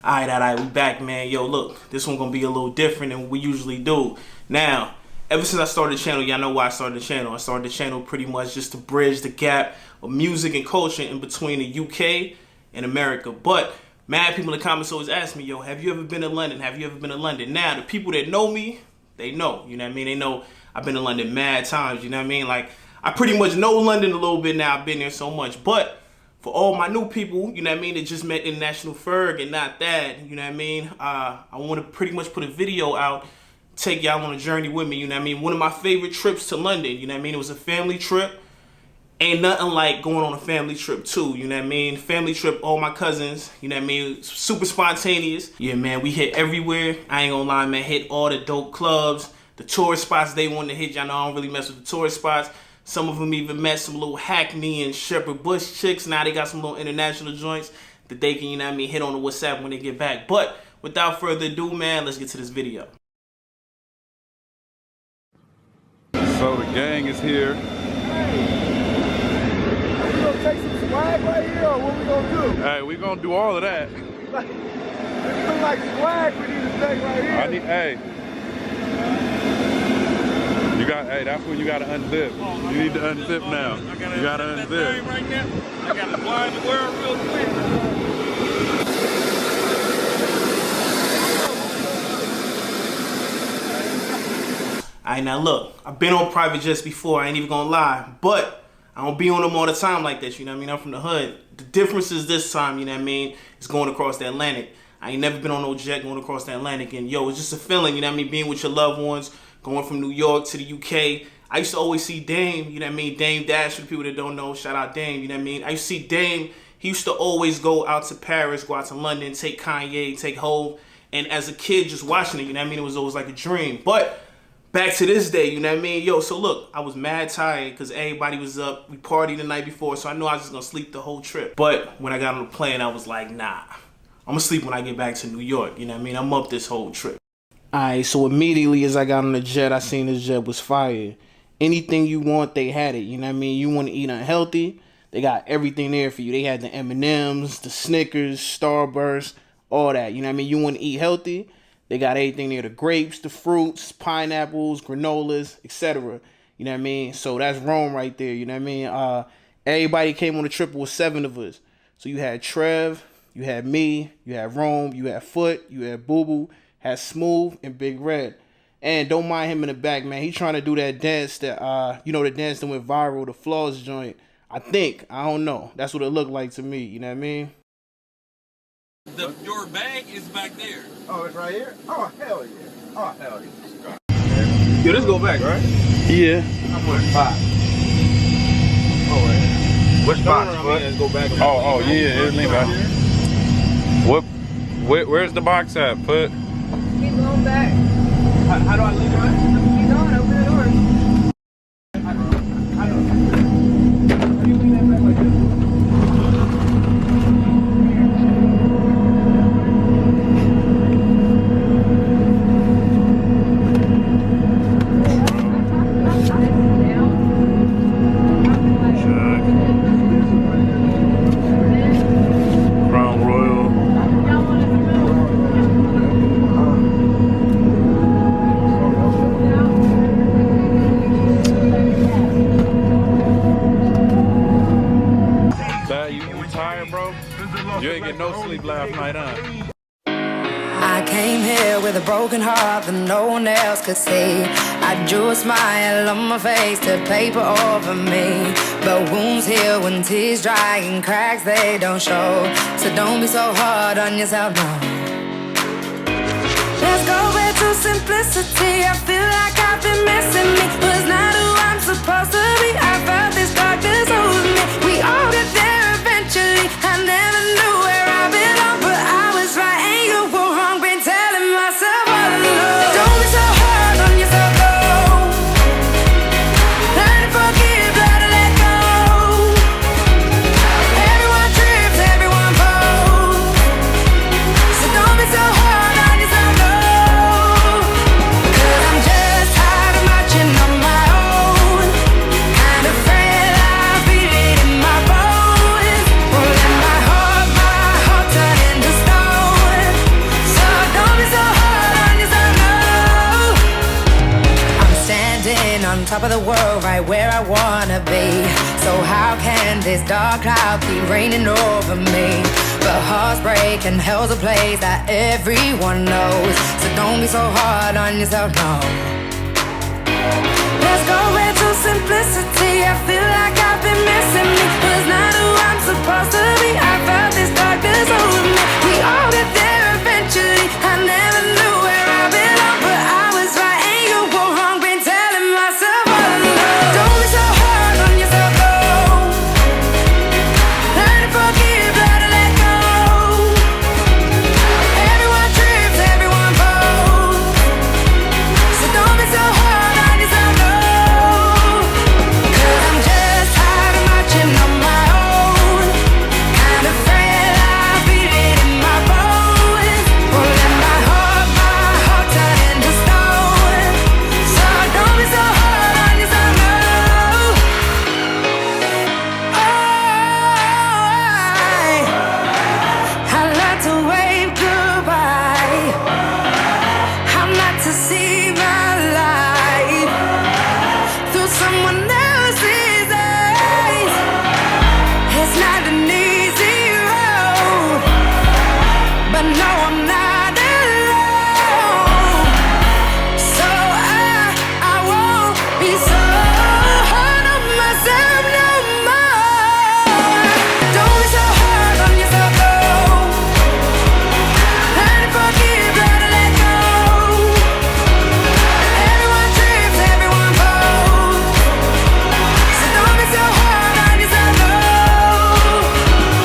Alright, we back, man. Yo, look, this one gonna be a little different than we usually do. Now, ever since I started the channel, y'all know why I started the channel. I started the channel pretty much just to bridge the gap of music and culture in between the UK and America. But mad people in the comments always ask me, yo, have you ever been to London? Have you ever been to London? Now, the people that know me, they know, you know what I mean? They know I've been to London mad times, you know what I mean? Like, I pretty much know London a little bit now. I've been there so much. But for all my new people, you know what I mean, that just met International Ferg and not that, you know what I mean? I want to pretty much put a video out, take y'all on a journey with me, you know what I mean? One of my favorite trips to London, you know what I mean? It was a family trip. Ain't nothing like going on a family trip too, you know what I mean? Family trip, all my cousins, you know what I mean? Super spontaneous. Yeah, man, we hit everywhere. I ain't gonna lie, man, hit all the dope clubs, the tourist spots they wanted to hit. Y'all know I don't really mess with the tourist spots. Some of them even met some little Hackney and Shepherd Bush chicks. Now they got some little international joints that they can, you know what I mean, hit on the WhatsApp when they get back. But without further ado, man, let's get to this video. So the gang is here. Hey, we gonna take some swag right here, or what we gonna do? Hey, we gonna do all of that. Like, it look like swag we need to take right here. Hey. Hey, that's when you gotta unzip. You need to unzip now. You gotta unzip. Right now. I gotta blind the world real quick. Alright, now look, I've been on private jets before, I ain't even gonna lie, but I don't be on them all the time like this, you know what I mean? I'm from the hood. The difference is this time, you know what I mean, is going across the Atlantic. I ain't never been on no jet going across the Atlantic, and yo, it's just a feeling, you know what I mean, being with your loved ones, going from New York to the UK. I used to always see Dame, you know what I mean? Dame Dash, for the people that don't know, shout out Dame, you know what I mean? I used to see Dame, he used to always go out to Paris, go out to London, take Kanye, take Hov. And as a kid, just watching it, you know what I mean? It was always like a dream. But back to this day, you know what I mean? Yo, so look, I was mad tired because everybody was up. We partied the night before, so I knew I was just going to sleep the whole trip. But when I got on the plane, I was like, nah, I'm going to sleep when I get back to New York. You know what I mean? I'm up this whole trip. Alright, so immediately as I got on the jet, I seen this jet was fire. Anything you want, they had it. You know what I mean? You want to eat unhealthy, they got everything there for you. They had the M&Ms, the Snickers, Starburst, all that. You know what I mean? You want to eat healthy, they got everything there. The grapes, the fruits, pineapples, granolas, etc. You know what I mean? So that's Rome right there. You know what I mean? Everybody came on the trip. It was 7 of us. So you had Trev, you had me, you had Rome, you had Foot, you had Boo Boo, had Smooth, and Big Red. And don't mind him in the back, man. He trying to do that dance that, you know, the dance that went viral, the Flaws joint. I don't know. That's what it looked like to me. You know what I mean? Your bag is back there. Oh, it's right here? Oh, hell yeah. Oh, hell yeah. Yo, this go back, right? Yeah. How much? 5. Oh, yeah. Which box? Go back. Oh, yeah, it's lean back. Where's the box at? Keep going back. How do I leave it? Keep going, open the door. How do you leave that back like this? You ain't get no sleep last night, huh? I came here with a broken heart that no one else could see. I drew a smile on my face to paper over me, but wounds heal when tears dry and cracks they don't show. So don't be so hard on yourself, no. Let's go back to simplicity. I feel like I've been missing me. Was not who I'm supposed to be. I felt this darkness over me. We all get there eventually. I never knew where I belong, but I was right and you were wrong. Been telling myself all along. Don't be so hard on yourself, though. Learn to forgive, learn to let go. Everyone trips, everyone falls. So don't be so hard on yourself, though. 'Cause I'm just tired of marching on my own. top of the world, right where I wanna be. So how can this dark cloud be raining over me? But hearts break and hell's a place that everyone knows. So don't be so hard on yourself, no. Let's go into simplicity. I feel like I've been missing me. Was not who I'm supposed to be. I felt this darkness over me. We all get there eventually. I never knew where I belong, but I was right and you were wrong. Been telling myself all along. Don't be so hard on yourself, no. Learn to forgive, learn to let go. Everyone trips, everyone falls. So don't be so hard on yourself, no. 'Cause I'm just tired of marching on my own. Kind of afraid I feel it in my bones. Won't let my heart turn into stone. So don't be so hard on yourself, no. I learned to wave goodbye. I'm not to see my life through someone else's eyes. It's not an easy road, but no, I'm not alone. So I won't be so hard on myself no more. Don't be so hard on yourself, no. Learn to forgive, learn to let go. Everyone trips, everyone falls. So don't be so hard on yourself, no.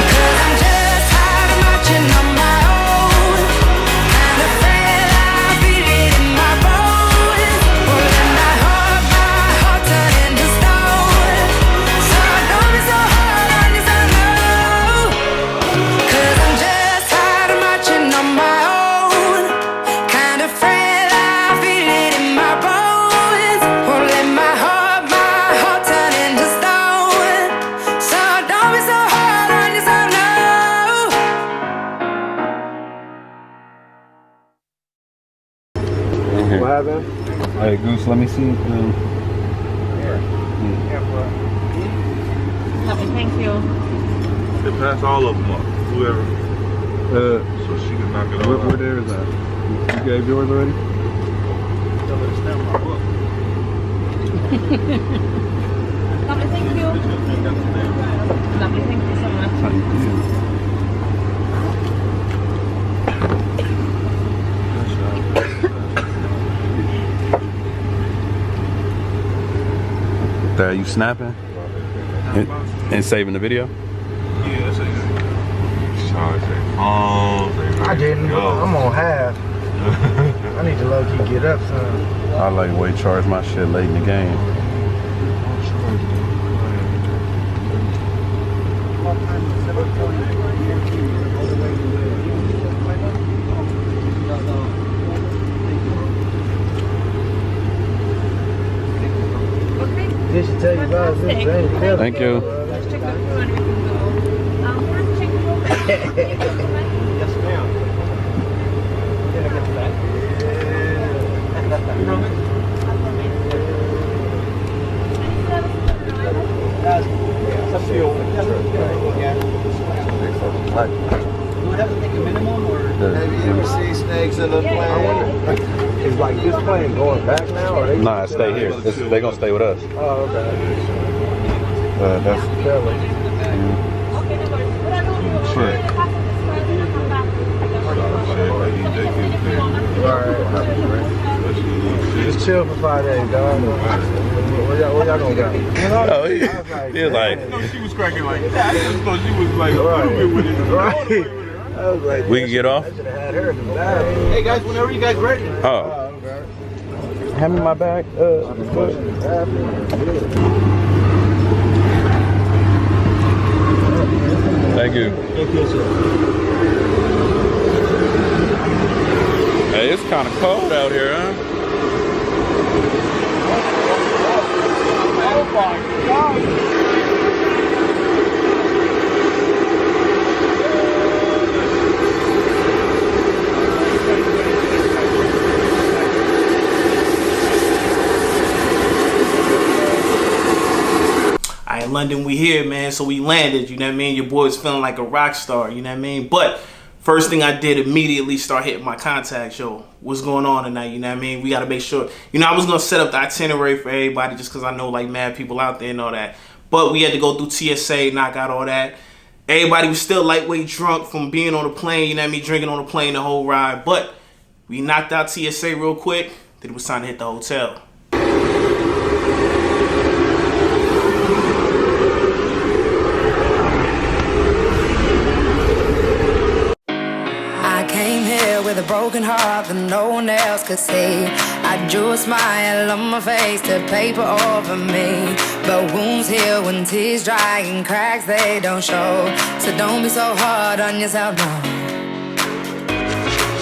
'Cause I'm just tired of marching on my own. Kind of afraid I feel it in my bones. Won't let my heart turn into stone. So don't be so hard on yourself, no. 'Cause I'm just tired of marching on my own. Kind of afraid I feel it in my bones. Won't let my heart turn into stone. So don't be so hard on yourself, no. What happened? Hey, Goose, let me see. Lovely, thank you. They pass all of them up. Whoever. So she can knock it all Where out. there is that? You gave yours already? Lovely, thank you. Lovely, thank you so much. Are you snapping? And saving the video? Yeah, that's it. Sean said, I didn't. I'm on half. I need to low key get up some. I like the way you charge my shit late in the game. This should tell you about this. Thank you. Let's check out through and we can go. Can I check your Yes, ma'am. see snakes in the plane. Is like this plane going back now, or they? Nah, stay here. They gonna stay with us. Oh, okay. That's Okay, no worries. What I do is Sure. Just chill for 5 days, dog. Where y'all gonna go? Oh, he was like, She was cracking like that. I just thought she was like a little bit with it. Right. I was like, we can get off? I should have had her in the bag. Hey guys, whenever you guys ready. Oh. Hand me my bag. Thank you. Hey, it's kind of cold out here, huh? Oh my God. right, London, we here, man. So we landed, you know what I mean? Your boy was feeling like a rock star, you know what I mean? But first thing I did immediately start hitting my contacts. Yo, what's going on tonight, you know what I mean? We got to make sure. You know, I was going to set up the itinerary for everybody just because I know, like, mad people out there and all that. But we had to go through TSA, knock out all that. Everybody was still lightweight drunk from being on the plane, you know what I mean? Drinking on the plane the whole ride. But we knocked out TSA real quick. Then it was time to hit the hotel. With a broken heart that no one else could see, I drew a smile on my face to paper over me. But wounds heal when tears dry and cracks they don't show. So don't be so hard on yourself, no.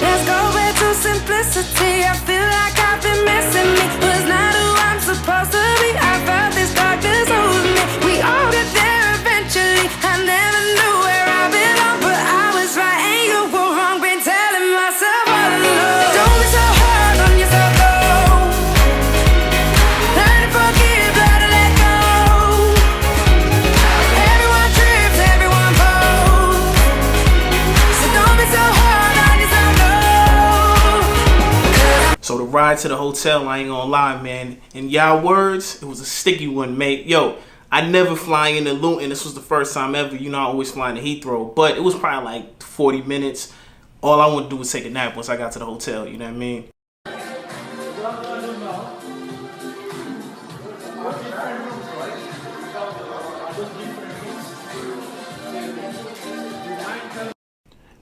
Let's go back to simplicity. I feel like I've been missing me. Was not who I'm supposed to be. I felt this darkness over me. We all get there eventually. I never knew where I belong, but I was right and you were wrong. Been telling myself all alone. Don't be so hard on yourself, though. Learn to forgive, learn to let go. Everyone trips, everyone falls. So don't be so hard on yourself, though. So the ride to the hotel, I ain't gonna lie, man. In y'all words, it was a sticky one, mate. Yo, I never fly into Luton. This was the first time ever. You know, I always fly into Heathrow. But it was probably like 40 minutes. All I wanted to do was take a nap once I got to the hotel. You know what I mean?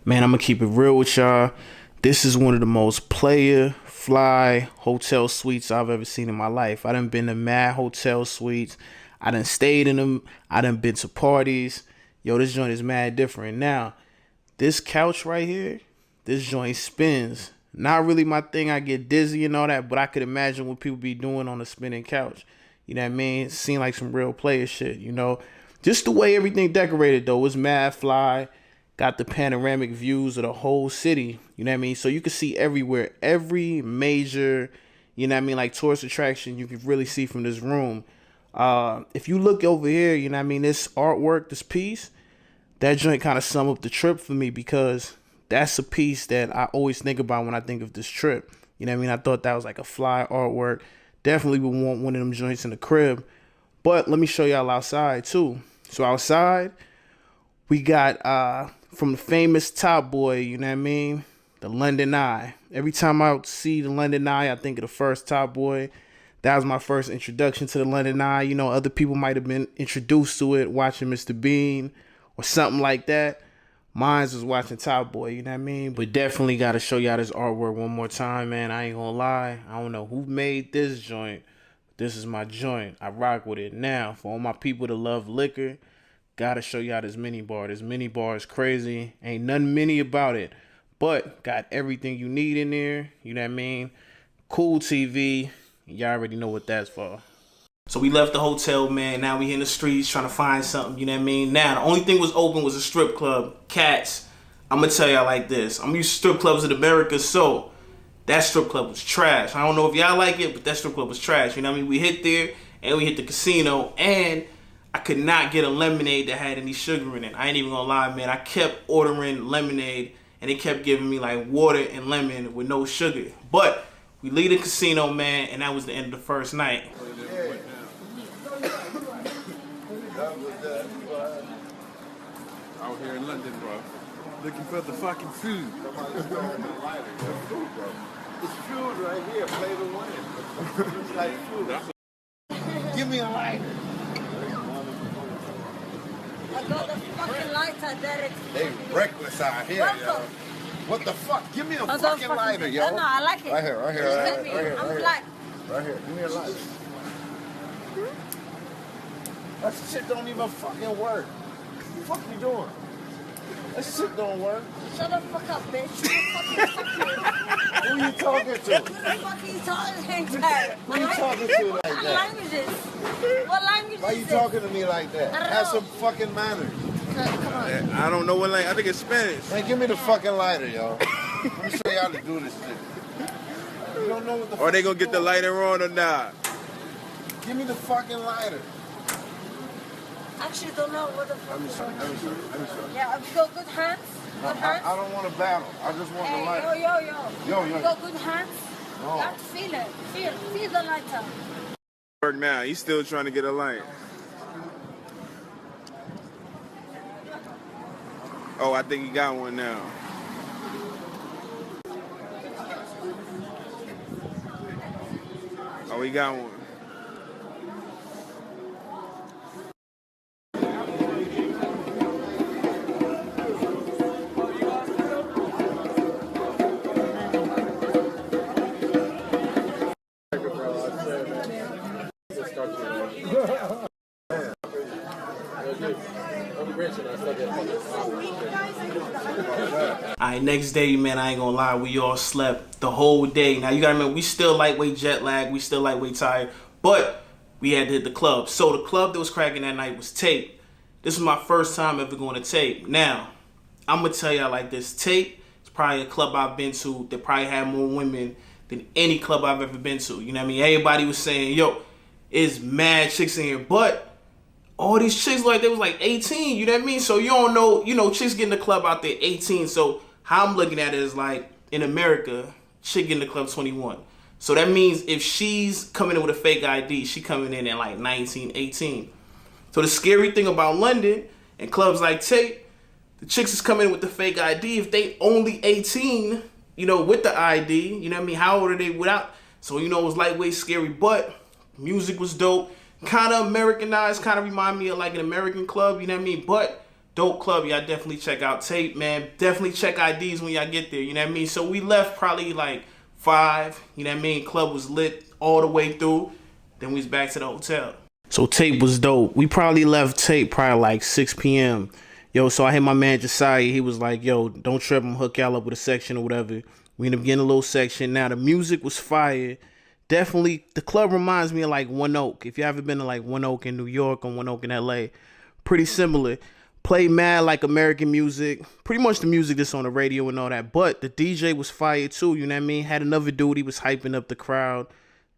Man, I'm going to keep it real with y'all. This is one of the most player fly hotel suites I've ever seen in my life. I done been to mad hotel suites. I done stayed in them. I done been to parties. Yo, this joint is mad different. Now, this couch right here, this joint spins. Not really my thing. I get dizzy and all that, but I could imagine what people be doing on a spinning couch. You know what I mean? It seemed like some real player shit, you know? Just the way everything decorated, though, was mad fly. Got the panoramic views of the whole city, you know what I mean? So you can see everywhere, every major, you know what I mean, like tourist attraction you can really see from this room. If you look over here, you know what I mean, this artwork, this piece, that joint kind of sum up the trip for me because that's a piece that I always think about when I think of this trip. You know what I mean? I thought that was like a fly artwork. Definitely would want one of them joints in the crib. But let me show y'all outside too. So outside, we got from the famous Top Boy, you know what I mean? The London Eye. Every time I see the London Eye, I think of the first Top Boy. That was my first introduction to the London Eye. You know, other people might have been introduced to it watching Mr. Bean or something like that. Mine was watching Top Boy, you know what I mean? But definitely got to show y'all this artwork one more time, man. I ain't gonna lie. I don't know who made this joint. This is my joint. I rock with it. Now, for all my people that love liquor, gotta show y'all this mini bar. This mini bar is crazy. Ain't nothing mini about it. But got everything you need in there. You know what I mean? Cool TV. Y'all already know what that's for. So we left the hotel, man. Now we in the streets trying to find something. You know what I mean? Now, the only thing was open was a strip club. Cats, I'm going to tell y'all like this. I'm used to strip clubs in America, so that strip club was trash. I don't know if y'all like it, but that strip club was trash. You know what I mean? We hit there, and we hit the casino, and I could not get a lemonade that had any sugar in it. I ain't even gonna lie, man. I kept ordering lemonade, and they kept giving me like water and lemon with no sugar. But we leave the casino, man, and that was the end of the first night. Out here in London, bro. Looking for the fucking food. It's food right here, flavor one. It's like food. Give me a lighter. I got the fucking lighter, Derek. They reckless out here, yo. What the fuck? Give me a fucking lighter, yo. No, I like it. Right here, right here, right here. I'm black. Right here, give me a lighter. That shit don't even fucking work. What the fuck you doing? That shit don't work. Shut the fuck up, bitch. Who you talking to? Who the fuck are you talking to? Who you talking to like What that? language is? What language Why is you this? talking to me like that? I don't Have know. some fucking manners. Come on. I don't know what language. I think it's Spanish. Man, give me the fucking lighter, yo. Let me show you how to do this shit. You don't know what the Are they fuck gonna you get the doing. lighter on or not? Give me the fucking lighter. actually don't know what the fuck. Let me show you. Yeah, have you got good hands? Good hands? I don't want to battle. I just want the Hey, light. yo. Yo. You got good hands? No. You have to feel it. Feel the lighter. Work now. He's still trying to get a light. Oh, I think he got one now. Oh, he got one. Alright, next day, man, I ain't gonna lie, we all slept the whole day. Now, you gotta remember, we still lightweight jet lag, we still lightweight tired, but we had to hit the club. So the club that was cracking that night was Tape. This was my first time ever going to Tape. Now, I'm gonna tell y'all like this, Tape is probably a club I've been to that probably had more women than any club I've ever been to. You know what I mean? Everybody was saying, yo, it's mad chicks in here, but all these chicks, like, they was like 18, you know what I mean? So you don't know, you know, chicks getting the club out there 18. So how I'm looking at it is like, in America, chick getting the club 21. So that means if she's coming in with a fake ID, she coming in at like 19, 18. So the scary thing about London and clubs like Tape, the chicks is coming in with the fake ID. If they only 18, you know, with the ID, you know what I mean? How old are they without? So, you know, it was lightweight scary, but music was dope. Kind of Americanized, kind of remind me of like an American club, you know what I mean? But dope club, y'all definitely check out Tape, man. Definitely check IDs when y'all get there, you know what I mean? So we left probably like 5, you know what I mean? Club was lit all the way through. Then we was back to the hotel. So Tape was dope. We probably left Tape probably like 6 p.m. Yo, so I hit my man Josiah. He was like, yo, don't trip him, hook y'all up with a section or whatever. We ended up getting a little section. Now the music was fire. Definitely, the club reminds me of like One Oak. If you haven't been to like One Oak in New York or One Oak in LA, pretty similar. Play mad like American music, pretty much the music that's on the radio and all that. But the DJ was fire too, you know what I mean? Had another dude, he was hyping up the crowd.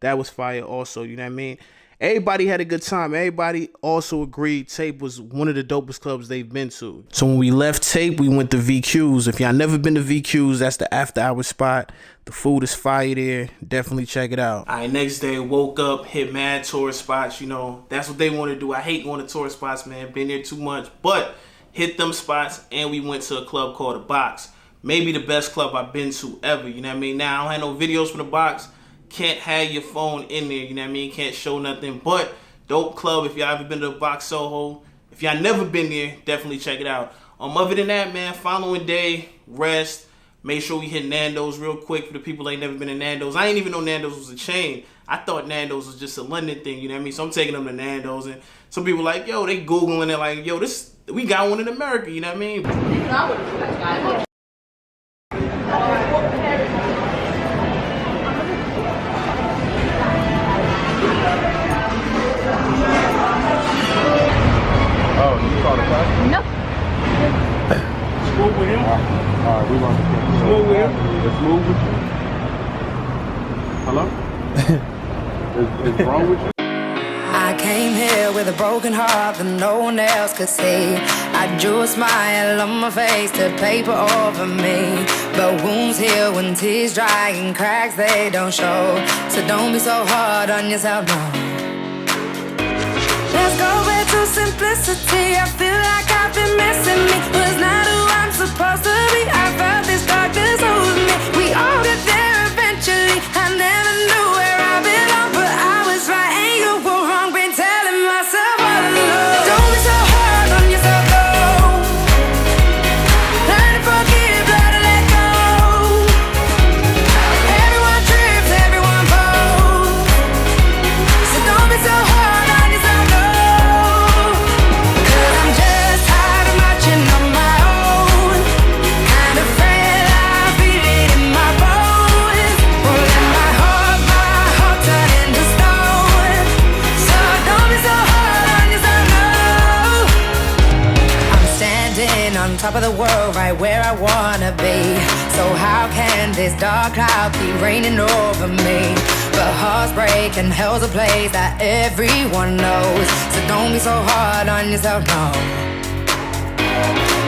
That was fire also, you know what I mean? Everybody had a good time. Everybody also agreed Tape was one of the dopest clubs they've been to. So when we left Tape, we went to VQ's. If y'all never been to VQ's, that's the after hour spot. The food is fire there. Definitely check it out. All right, next day, woke up, hit mad tourist spots. You know, that's what they want to do. I hate going to tourist spots, man. Been there too much. But hit them spots, and we went to a club called The Box. Maybe the best club I've been to ever. You know what I mean? Now, I don't have no videos from The Box. Can't have your phone in there, you know what I mean? Can't show nothing, but dope club. If y'all ever been to the Box Soho, if y'all never been there, definitely check it out. Other than that, man, following day, rest. Make sure we hit Nando's real quick for the people that ain't never been to Nando's. I ain't even know Nando's was a chain. I thought Nando's was just a London thing, you know what I mean? So I'm taking them to Nando's, and some people like, yo, they Googling it like, yo, this, we got one in America, you know what I mean? Smooth with him? Alright, we want to smooth with him. It's smooth with you. Hello? Is wrong with you? I came here with a broken heart that no one else could see. I drew a smile on my face to paper over me, but wounds heal when tears dry and cracks they don't show. So don't be so hard on yourself, no. Let's go back to simplicity. I feel like I've been missing me. Was not who I'm supposed to be. I felt this darkness over me. We all got there eventually. I never knew where I belong, but I was right and you were wrong. Been telling myself all along. Don't be so hard on yourself, though. Learn to forgive, learn to let go. Everyone trips, everyone falls. So don't be so hard on yourself, though. Top of the world, right where I wanna be. So how can this dark cloud keep raining over me? But hearts break and hell's a place that everyone knows. So don't Don't be so hard on yourself, no.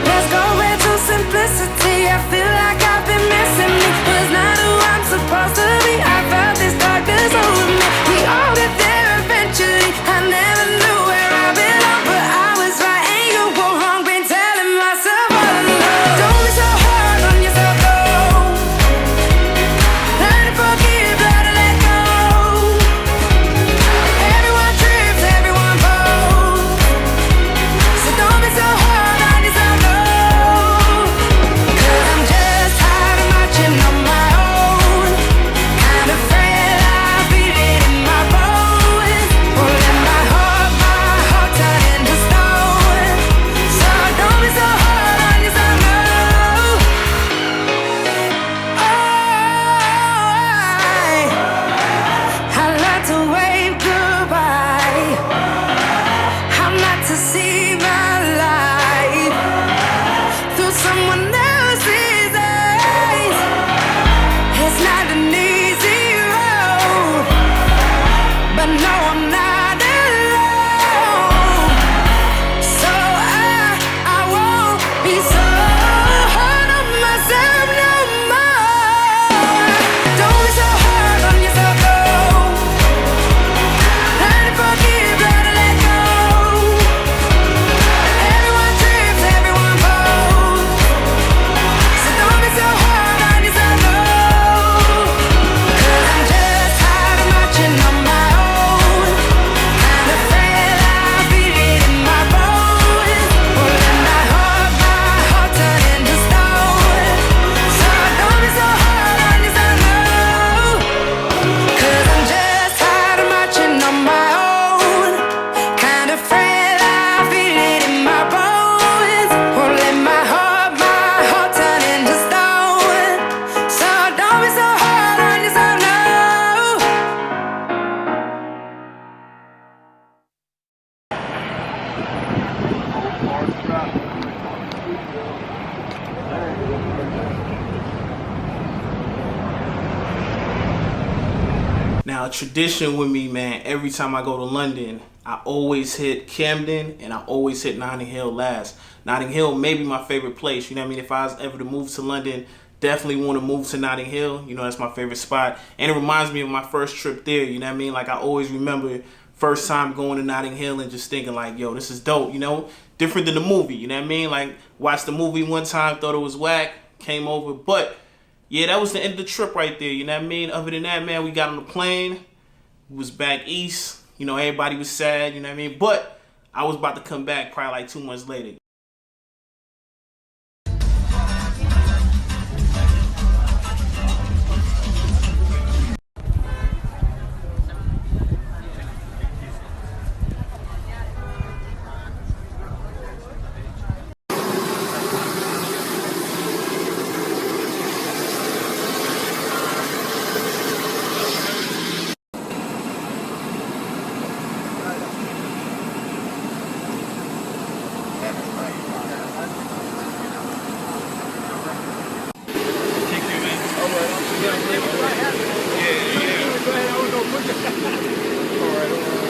Let's go back to simplicity. I feel like I've been missing me. Was not who I'm supposed to be. I felt this darkness over me. We all get there eventually. I never knew where I belong, but I was right and you were wrong. Been telling myself all along. Don't be so hard on yourself, no. Learn to forgive, learn to let go. Everyone trips, everyone falls. So don't be so hard on yourself, no. 'Cause I'm just tired of marching on my own. Kind of afraid I feel it in my bones. Pulling my heart turn into stone. So don't be so hard on yourself, no. I like to wave goodbye. I'm not to see my life through someone else's eyes. It's not an easy road, but no, I'm not alone. So I won't be so hard on myself no more. Don't be so hard on yourself, no. Learn to forgive, learn to let go. Everyone trips, everyone falls. So don't be so hard on yourself, no. 'Cause I'm just tired of marching on my own. Kind of afraid I feel it in my bones. Pulling my heart turn into stone. So don't be so hard on yourself, no. 'Cause I'm just tired of marching on my own. Kind of afraid I feel it in my bones. Pulling my heart turn into stone. So don't be so hard on yourself, no. Now, a tradition with me, man, every time I go to London, I always hit Camden and I always hit Notting Hill last. Notting Hill may be my favorite place. You know what I mean? If I was ever to move to London, definitely want to move to Notting Hill. You know, that's my favorite spot. And it reminds me of my first trip there. You know what I mean? Like, I always remember first time going to Notting Hill and just thinking like, yo, this is dope, you know? Different than the movie, you know what I mean? Like, watched the movie one time, thought it was whack, came over. But, yeah, that was the end of the trip right there, you know what I mean? Other than that, man, we got on the plane. We was back east. You know, everybody was sad, you know what I mean? But I was about to come back probably like 2 months later.